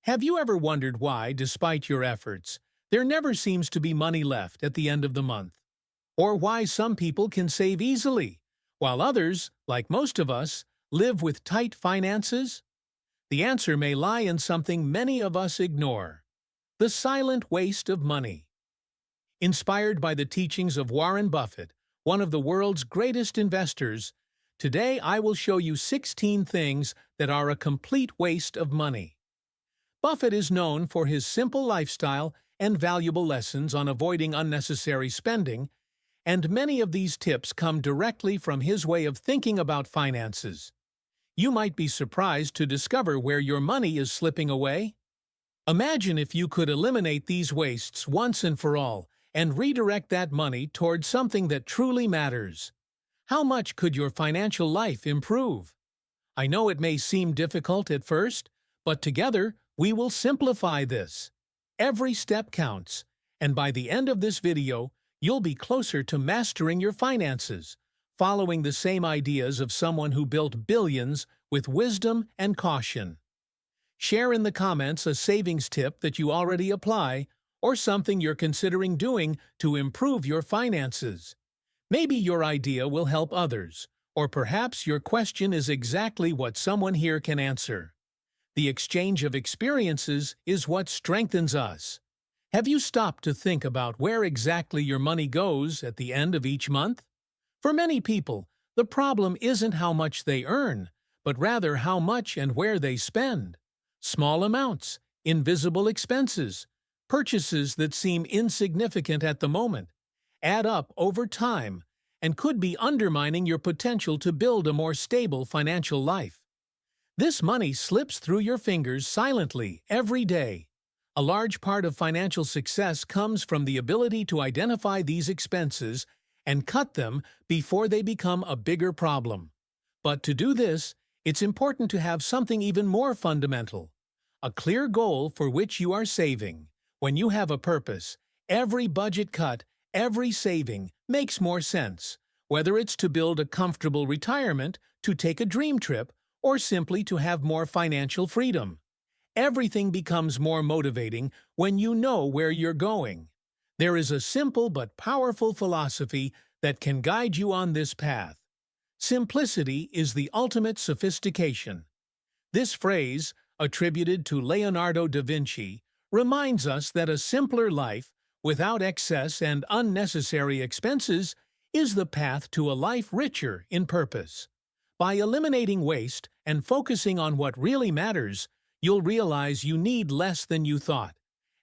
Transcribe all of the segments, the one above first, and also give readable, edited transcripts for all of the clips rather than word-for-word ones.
Have you ever wondered why, despite your efforts, there never seems to be money left at the end of the month? Or why some people can save easily, while others, like most of us, live with tight finances? The answer may lie in something many of us ignore: the silent waste of money. Inspired by the teachings of Warren Buffett, one of the world's greatest investors, today I will show you 16 things that are a complete waste of money. Buffett is known for his simple lifestyle and valuable lessons on avoiding unnecessary spending, and many of these tips come directly from his way of thinking about finances. You might be surprised to discover where your money is slipping away. Imagine if you could eliminate these wastes once and for all and redirect that money towards something that truly matters. How much could your financial life improve? I know it may seem difficult at first, but together we will simplify this. Every step counts, and by the end of this video, you'll be closer to mastering your finances, following the same ideas of someone who built billions with wisdom and caution. Share in the comments a savings tip that you already apply, or something you're considering doing to improve your finances. Maybe your idea will help others, or perhaps your question is exactly what someone here can answer. The exchange of experiences is what strengthens us. Have you stopped to think about where exactly your money goes at the end of each month? For many people, the problem isn't how much they earn, but rather how much and where they spend. Small amounts, invisible expenses, purchases that seem insignificant at the moment, add up over time and could be undermining your potential to build a more stable financial life. This money slips through your fingers silently every day. A large part of financial success comes from the ability to identify these expenses and cut them before they become a bigger problem. But to do this, it's important to have something even more fundamental: a clear goal for which you are saving. When you have a purpose, every budget cut, every saving makes more sense, whether it's to build a comfortable retirement, to take a dream trip, or simply to have more financial freedom. Everything becomes more motivating when you know where you're going. There is a simple but powerful philosophy that can guide you on this path. Simplicity is the ultimate sophistication. This phrase, attributed to Leonardo da Vinci, reminds us that a simpler life, without excess and unnecessary expenses, is the path to a life richer in purpose. By eliminating waste and focusing on what really matters, you'll realize you need less than you thought,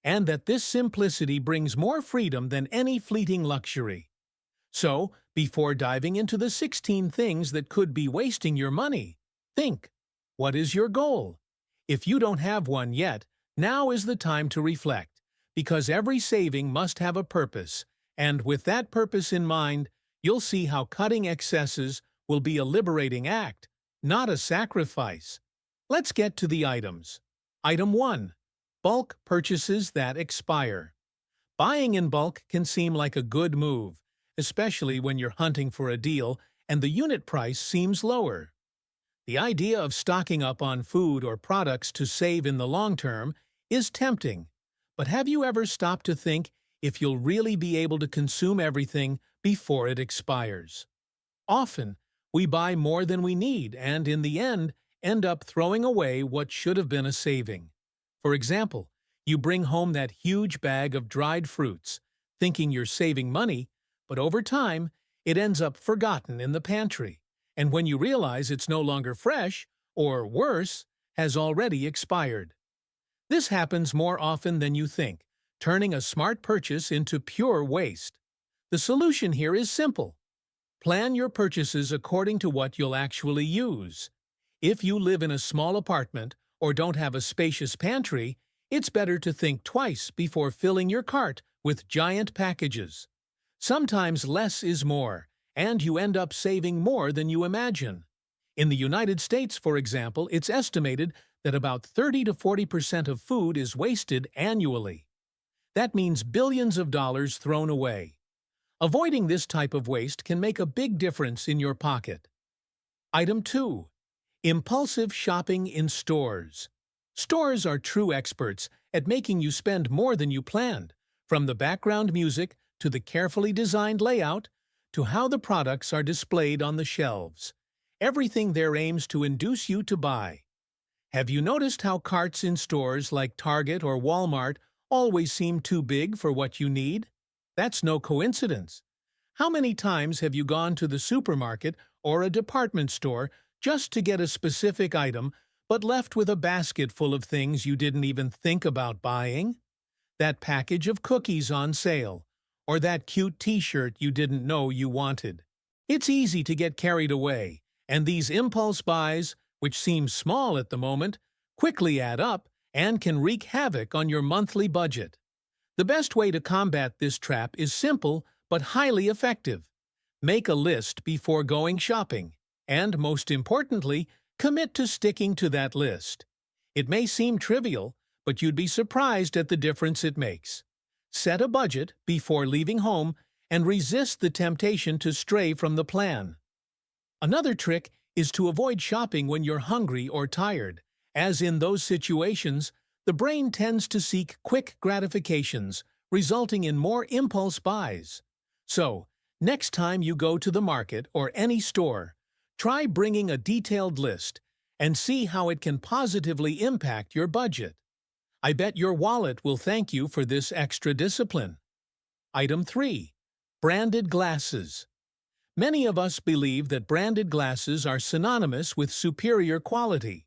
and that this simplicity brings more freedom than any fleeting luxury. So, before diving into the 16 things that could be wasting your money, think: what is your goal? If you don't have one yet, now is the time to reflect, because every saving must have a purpose, and with that purpose in mind, you'll see how cutting excesses will be a liberating act, not a sacrifice. Let's get to the items. Item 1. Bulk purchases that expire. Buying in bulk can seem like a good move, especially when you're hunting for a deal and the unit price seems lower. The idea of stocking up on food or products to save in the long term is tempting, but have you ever stopped to think if you'll really be able to consume everything before it expires? Often, we buy more than we need and, in the end up throwing away what should have been a saving. For example, you bring home that huge bag of dried fruits, thinking you're saving money, but over time, it ends up forgotten in the pantry, and when you realize it's no longer fresh, or worse, has already expired. This happens more often than you think, turning a smart purchase into pure waste. The solution here is simple. Plan your purchases according to what you'll actually use. If you live in a small apartment or don't have a spacious pantry, it's better to think twice before filling your cart with giant packages. Sometimes less is more, and you end up saving more than you imagine. In the United States, for example, it's estimated that about 30 to 40% of food is wasted annually. That means billions of dollars thrown away. Avoiding this type of waste can make a big difference in your pocket. Item 2. Impulsive shopping in stores. Stores are true experts at making you spend more than you planned, from the background music to the carefully designed layout to how the products are displayed on the shelves. Everything there aims to induce you to buy. Have you noticed how carts in stores like Target or Walmart always seem too big for what you need? That's no coincidence. How many times have you gone to the supermarket or a department store just to get a specific item, but left with a basket full of things you didn't even think about buying? That package of cookies on sale, or that cute t-shirt you didn't know you wanted. It's easy to get carried away, and these impulse buys, which seem small at the moment, quickly add up and can wreak havoc on your monthly budget. The best way to combat this trap is simple but highly effective. Make a list before going shopping, and most importantly, commit to sticking to that list. It may seem trivial, but you'd be surprised at the difference it makes. Set a budget before leaving home and resist the temptation to stray from the plan. Another trick is to avoid shopping when you're hungry or tired, as in those situations, the brain tends to seek quick gratifications, resulting in more impulse buys. So, next time you go to the market or any store, try bringing a detailed list and see how it can positively impact your budget. I bet your wallet will thank you for this extra discipline. Item 3. Branded glasses. Many of us believe that branded glasses are synonymous with superior quality.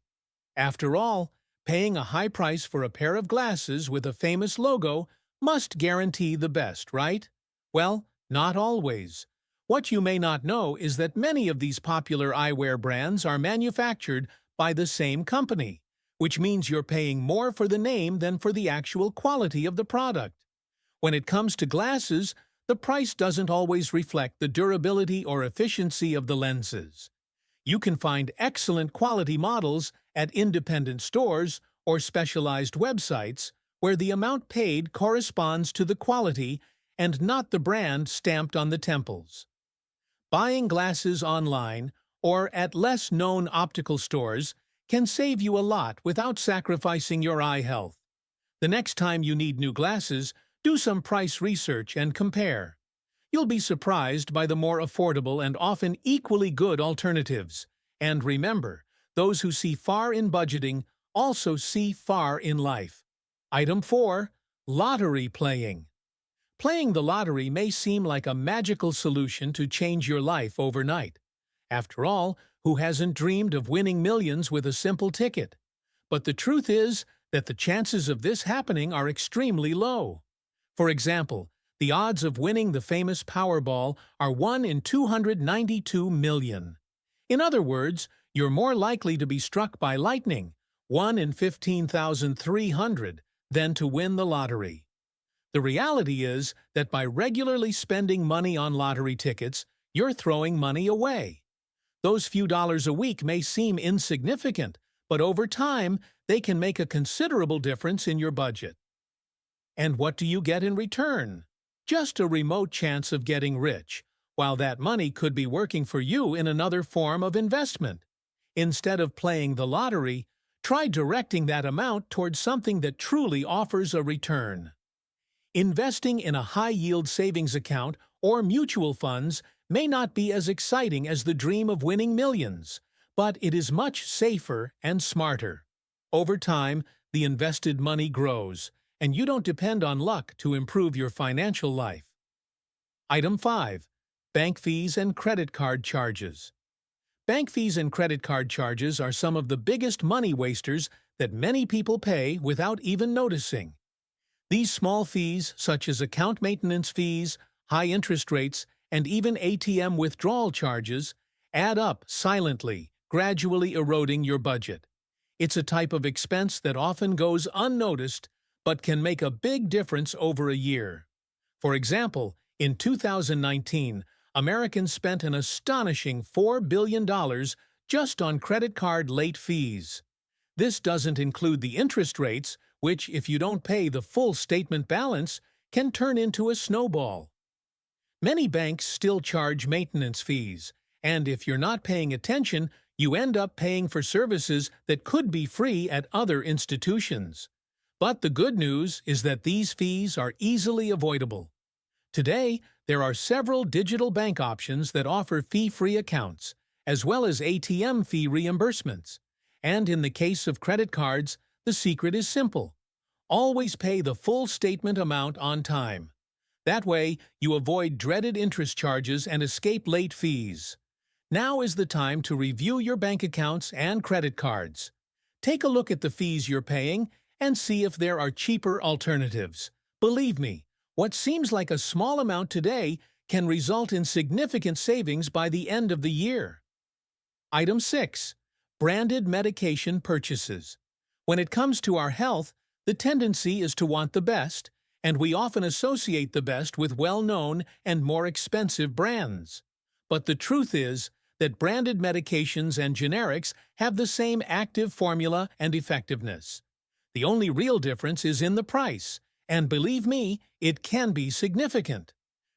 After all, paying a high price for a pair of glasses with a famous logo must guarantee the best, right? Well, not always. What you may not know is that many of these popular eyewear brands are manufactured by the same company, which means you're paying more for the name than for the actual quality of the product. When it comes to glasses, the price doesn't always reflect the durability or efficiency of the lenses. You can find excellent quality models at independent stores or specialized websites where the amount paid corresponds to the quality and not the brand stamped on the temples. Buying glasses online or at less-known optical stores can save you a lot without sacrificing your eye health. The next time you need new glasses, do some price research and compare. You'll be surprised by the more affordable and often equally good alternatives. And remember, those who see far in budgeting also see far in life. Item 4. Lottery playing. Playing the lottery may seem like a magical solution to change your life overnight. After all, who hasn't dreamed of winning millions with a simple ticket? But the truth is that the chances of this happening are extremely low. For example, the odds of winning the famous Powerball are 1 in 292 million. In other words, you're more likely to be struck by lightning, 1 in 15,300, than to win the lottery. The reality is that by regularly spending money on lottery tickets, you're throwing money away. Those few dollars a week may seem insignificant, but over time, they can make a considerable difference in your budget. And what do you get in return? Just a remote chance of getting rich, while that money could be working for you in another form of investment. Instead of playing the lottery, try directing that amount towards something that truly offers a return. Investing in a high-yield savings account or mutual funds may not be as exciting as the dream of winning millions, but it is much safer and smarter. Over time, the invested money grows, and you don't depend on luck to improve your financial life. Item 5. Bank fees and credit card charges. Bank fees and credit card charges are some of the biggest money wasters that many people pay without even noticing. These small fees, such as account maintenance fees, high interest rates, and even ATM withdrawal charges, add up silently, gradually eroding your budget. It's a type of expense that often goes unnoticed but can make a big difference over a year. For example, in 2019, Americans spent an astonishing $4 billion just on credit card late fees. This doesn't include the interest rates, which, if you don't pay the full statement balance, can turn into a snowball. Many banks still charge maintenance fees, and if you're not paying attention, You end up paying for services that could be free at other institutions. But the good news is that these fees are easily avoidable. Today, there are several digital bank options that offer fee-free accounts, as well as ATM fee reimbursements. And in the case of credit cards, the secret is simple. Always pay the full statement amount on time. That way, you avoid dreaded interest charges and escape late fees. Now is the time to review your bank accounts and credit cards. Take a look at the fees you're paying and see if there are cheaper alternatives. Believe me, what seems like a small amount today can result in significant savings by the end of the year. Item 6. Branded medication purchases. When it comes to our health, the tendency is to want the best, and we often associate the best with well-known and more expensive brands. But the truth is that branded medications and generics have the same active formula and effectiveness. The only real difference is in the price, and believe me, it can be significant.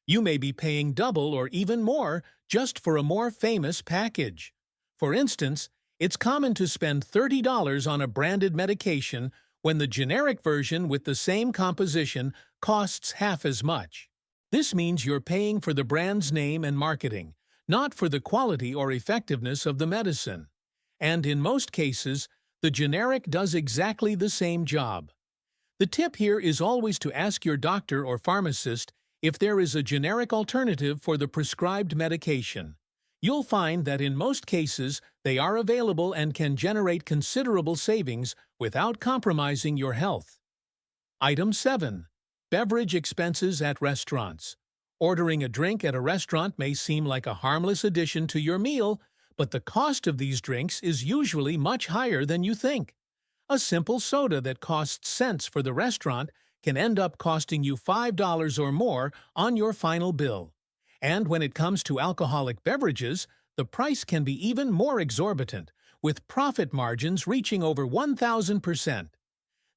You may be paying double or even more just for a more famous package. For instance, it's common to spend $30 on a branded medication when the generic version with the same composition costs half as much. This means you're paying for the brand's name and marketing, not for the quality or effectiveness of the medicine. And in most cases, the generic does exactly the same job. The tip here is always to ask your doctor or pharmacist if there is a generic alternative for the prescribed medication. You'll find that in most cases, they are available and can generate considerable savings without compromising your health. Item 7. Beverage expenses at restaurants. Ordering a drink at a restaurant may seem like a harmless addition to your meal, but the cost of these drinks is usually much higher than you think. A simple soda that costs cents for the restaurant can end up costing you $5 or more on your final bill. And when it comes to alcoholic beverages, the price can be even more exorbitant, with profit margins reaching over 1,000%.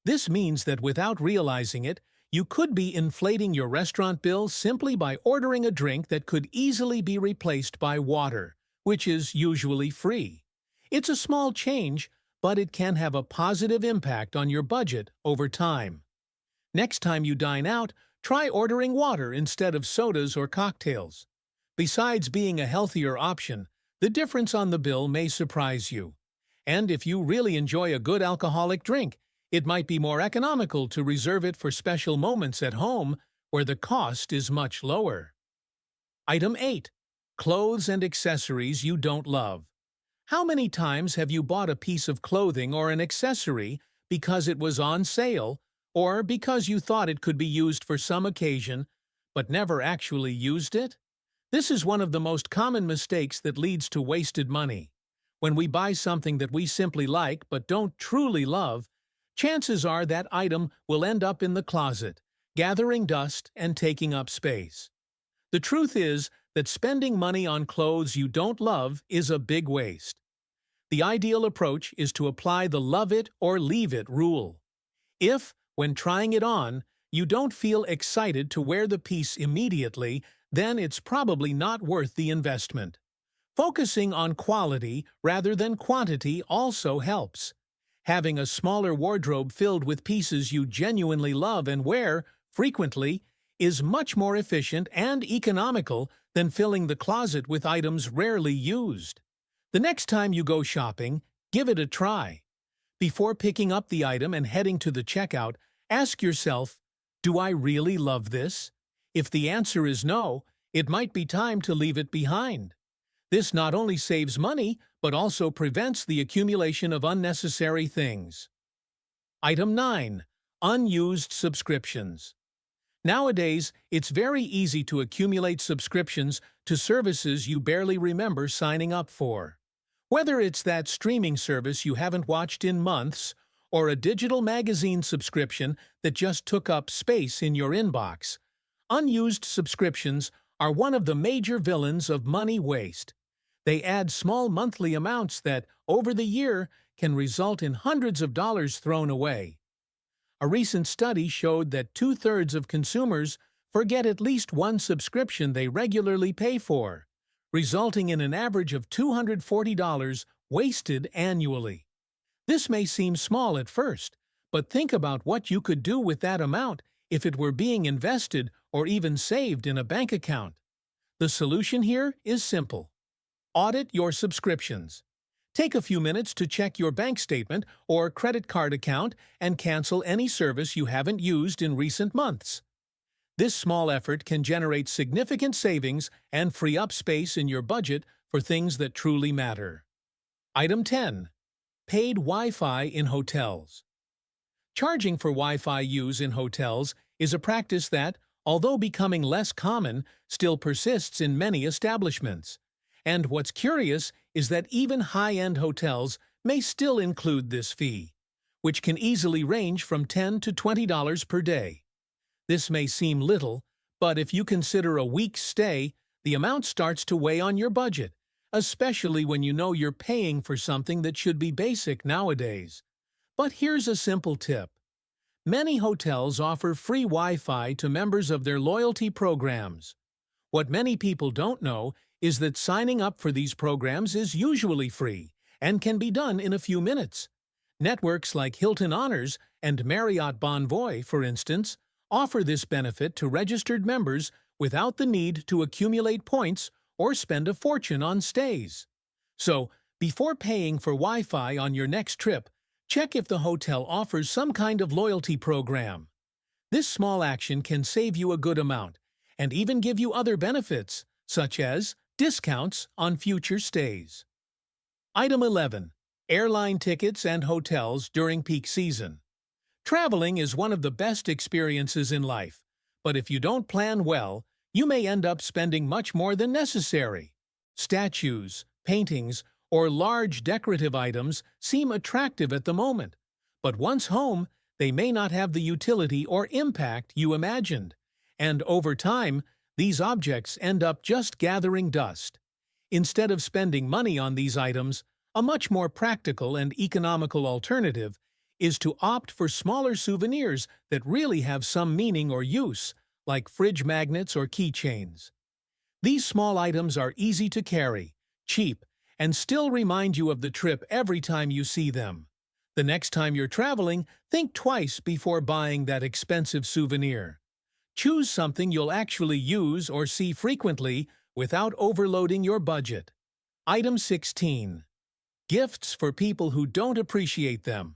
This means that without realizing it, you could be inflating your restaurant bill simply by ordering a drink that could easily be replaced by water, which is usually free. It's a small change, but it can have a positive impact on your budget over time. Next time you dine out, try ordering water instead of sodas or cocktails. Besides being a healthier option, the difference on the bill may surprise you. And if you really enjoy a good alcoholic drink, it might be more economical to reserve it for special moments at home where the cost is much lower. Item 8. Clothes and accessories you don't love. How many times have you bought a piece of clothing or an accessory because it was on sale or because you thought it could be used for some occasion, but never actually used it? This is one of the most common mistakes that leads to wasted money. When we buy something that we simply like but don't truly love, chances are that item will end up in the closet, gathering dust and taking up space. The truth is that spending money on clothes you don't love is a big waste. The ideal approach is to apply the love it or leave it rule. If, when trying it on, you don't feel excited to wear the piece immediately, then it's probably not worth the investment. Focusing on quality rather than quantity also helps. Having a smaller wardrobe filled with pieces you genuinely love and wear frequently is much more efficient and economical than filling the closet with items rarely used. The next time you go shopping, give it a try. Before picking up the item and heading to the checkout, ask yourself, do I really love this? If the answer is no, it might be time to leave it behind. This not only saves money, but also prevents the accumulation of unnecessary things. Item 9. Unused subscriptions. Nowadays, it's very easy to accumulate subscriptions to services you barely remember signing up for. Whether it's that streaming service you haven't watched in months, or a digital magazine subscription that just took up space in your inbox, unused subscriptions are one of the major villains of money waste. They add small monthly amounts that, over the year, can result in hundreds of dollars thrown away. A recent study showed that 2/3 of consumers forget at least one subscription they regularly pay for, resulting in an average of $240 wasted annually. This may seem small at first, but think about what you could do with that amount if it were being invested or even saved in a bank account. The solution here is simple. Audit your subscriptions. Take a few minutes to check your bank statement or credit card account and cancel any service you haven't used in recent months. This small effort can generate significant savings and free up space in your budget for things that truly matter. Item 10. Paid Wi-Fi in hotels. Charging for Wi-Fi use in hotels is a practice that, although becoming less common, still persists in many establishments. And what's curious is that even high-end hotels may still include this fee, which can easily range from $10 to $20 per day. This may seem little, but if you consider a week's stay, the amount starts to weigh on your budget, especially when you know you're paying for something that should be basic nowadays. But here's a simple tip. Many hotels offer free Wi-Fi to members of their loyalty programs. What many people don't know is that signing up for these programs is usually free and can be done in a few minutes. Networks like Hilton Honors and Marriott Bonvoy, for instance, offer this benefit to registered members without the need to accumulate points or spend a fortune on stays. So, before paying for Wi-Fi on your next trip, check if the hotel offers some kind of loyalty program. This small action can save you a good amount and even give you other benefits, such as discounts on future stays. Item 11. Airline tickets and hotels during peak season. Traveling is one of the best experiences in life, but if you don't plan well, you may end up spending much more than necessary. Statues, paintings, or large decorative items seem attractive at the moment, but once home, they may not have the utility or impact you imagined, and over time, these objects end up just gathering dust. Instead of spending money on these items, a much more practical and economical alternative is to opt for smaller souvenirs that really have some meaning or use, like fridge magnets or keychains. These small items are easy to carry, cheap, and still remind you of the trip every time you see them. The next time you're traveling, think twice before buying that expensive souvenir. Choose something you'll actually use or see frequently without overloading your budget. Item 16. Gifts for people who don't appreciate them.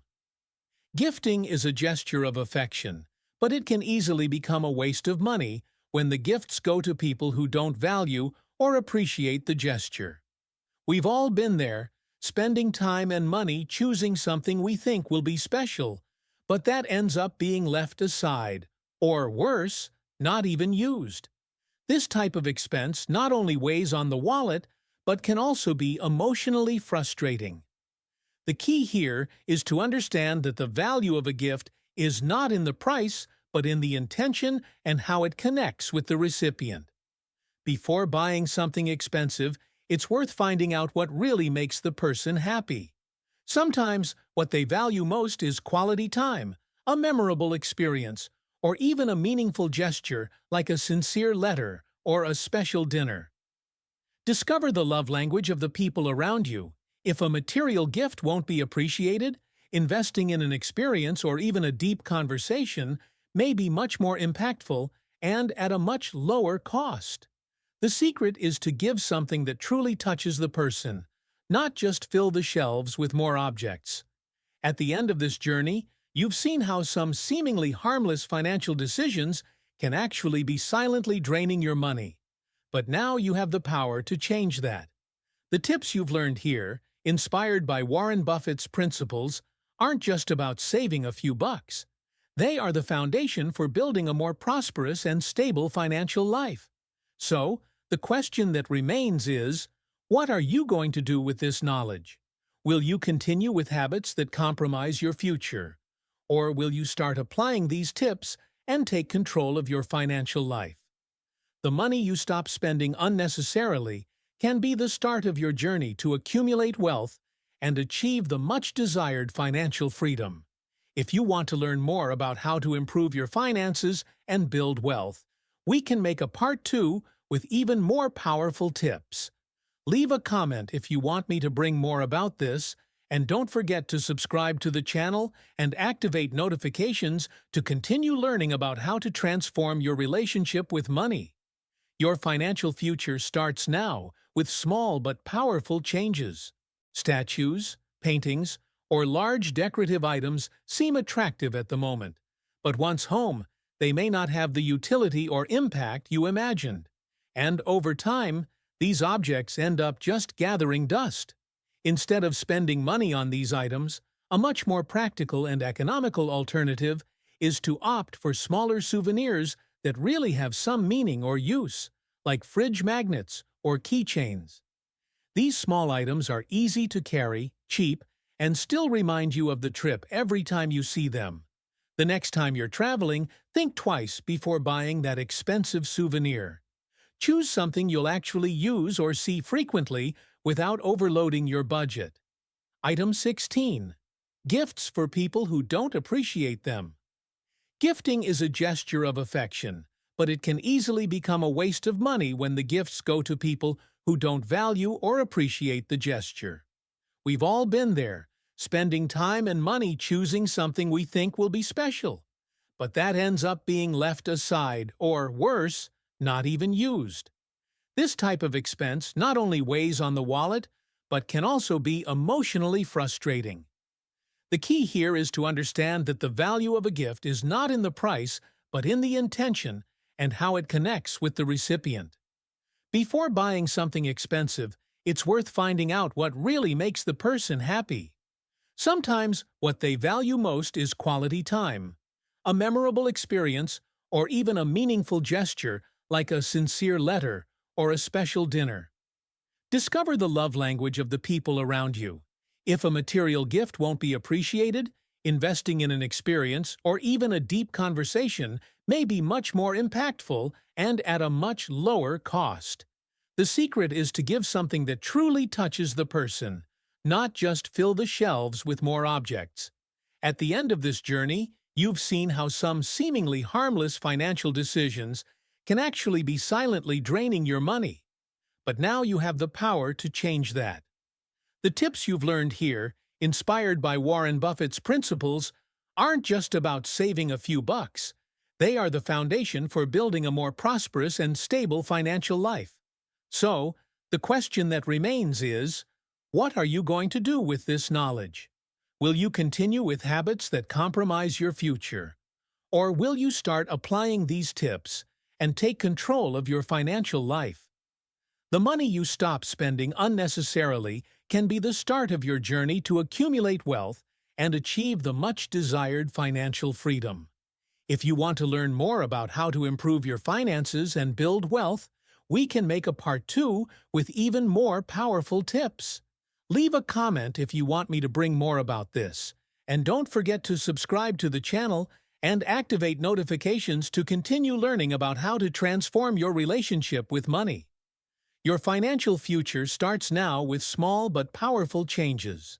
Gifting is a gesture of affection, but it can easily become a waste of money when the gifts go to people who don't value or appreciate the gesture. We've all been there, spending time and money choosing something we think will be special, but that ends up being left aside, or worse, not even used. This type of expense not only weighs on the wallet, but can also be emotionally frustrating. The key here is to understand that the value of a gift is not in the price, but in the intention and how it connects with the recipient. Before buying something expensive, it's worth finding out what really makes the person happy. Sometimes, what they value most is quality time, a memorable experience, or even a meaningful gesture like a sincere letter or a special dinner. Discover the love language of the people around you. If a material gift won't be appreciated, investing in an experience or even a deep conversation may be much more impactful and at a much lower cost. The secret is to give something that truly touches the person, not just fill the shelves with more objects. At the end of this journey, you've seen how some seemingly harmless financial decisions can actually be silently draining your money. But now you have the power to change that. The tips you've learned here, inspired by Warren Buffett's principles, aren't just about saving a few bucks. They are the foundation for building a more prosperous and stable financial life. So, the question that remains is, what are you going to do with this knowledge? Will you continue with habits that compromise your future? Or will you start applying these tips and take control of your financial life? The money you stop spending unnecessarily can be the start of your journey to accumulate wealth and achieve the much-desired financial freedom. If you want to learn more about how to improve your finances and build wealth, we can make a part 2 with even more powerful tips. Leave a comment if you want me to bring more about this, and don't forget to subscribe to the channel and activate notifications to continue learning about how to transform your relationship with money. Your financial future starts now with small but powerful changes. Statues, paintings, or large decorative items seem attractive at the moment, but once home, they may not have the utility or impact you imagined. And over time, these objects end up just gathering dust. Instead of spending money on these items, a much more practical and economical alternative is to opt for smaller souvenirs that really have some meaning or use, like fridge magnets or keychains. These small items are easy to carry, cheap, and still remind you of the trip every time you see them. The next time you're traveling, think twice before buying that expensive souvenir. Choose something you'll actually use or see frequently without overloading your budget. Item 16. Gifts for people who don't appreciate them. Gifting is a gesture of affection, but it can easily become a waste of money when the gifts go to people who don't value or appreciate the gesture. We've all been there, spending time and money choosing something we think will be special, but that ends up being left aside or, worse, not even used. This type of expense not only weighs on the wallet, but can also be emotionally frustrating. The key here is to understand that the value of a gift is not in the price, but in the intention and how it connects with the recipient. Before buying something expensive, it's worth finding out what really makes the person happy. Sometimes what they value most is quality time, a memorable experience, or even a meaningful gesture like a sincere letter or a special dinner. Discover the love language of the people around you. If a material gift won't be appreciated, investing in an experience or even a deep conversation may be much more impactful and at a much lower cost. The secret is to give something that truly touches the person, not just fill the shelves with more objects. At the end of this journey, you've seen how some seemingly harmless financial decisions can actually be silently draining your money. But now you have the power to change that. The tips you've learned here, inspired by Warren Buffett's principles, aren't just about saving a few bucks. They are the foundation for building a more prosperous and stable financial life. So, the question that remains is, what are you going to do with this knowledge? Will you continue with habits that compromise your future? Or will you start applying these tips and take control of your financial life? The money you stop spending unnecessarily can be the start of your journey to accumulate wealth and achieve the much-desired financial freedom. If you want to learn more about how to improve your finances and build wealth, we can make a part 2 with even more powerful tips. Leave a comment if you want me to bring more about this, and don't forget to subscribe to the channel and activate notifications to continue learning about how to transform your relationship with money. Your financial future starts now with small but powerful changes.